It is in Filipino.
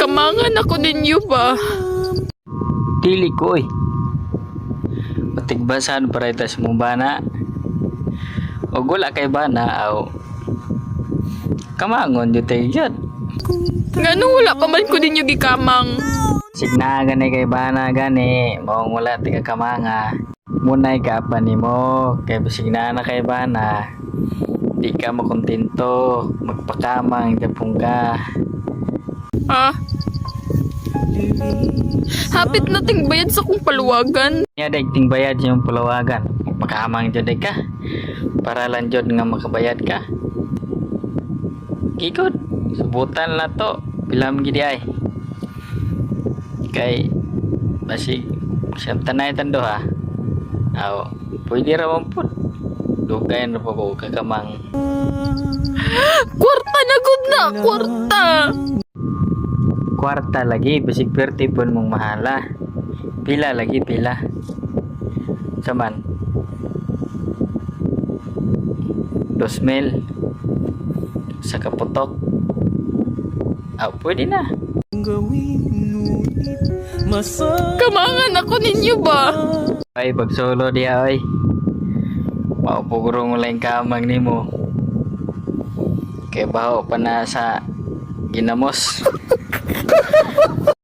Kamangan ako ninyo ba? Dili ko oy. Patigbasan para itas mo bana. O gula kay bana aw. Kamangon jud tay jud. Ngano wala pa man ko ninyo gikamang? Signa gani kay bana gani, mao wala ti ka kamanga. Munay ka pa nimo kay signa na kay bana. Di ka makontento, magpakamang japong ka. Ha? Hapit nating bayad sa kong paluwagan. Nya dagting bayad yung pulawagan. Magpakamang jud ka. Para lang jud nga makabayad ka. Gigod, subutan na to. Pilam gidi ay. Kay basig siyam tanay tando ha. Aw, pwede ra man pud. Dugay na po ko kakamang. Kwarta na gud na, kwarta. Kwarta lagi basig perti pun mong mahala. Pila lagi pila. Saman. 2,000 sa kaputok. Aw, pwede na. Kamangan ako ninyo ba? Ay, pagsolo diya ay. Maupugurong lang kamang nimo. Kay baho pa na sa ginamos.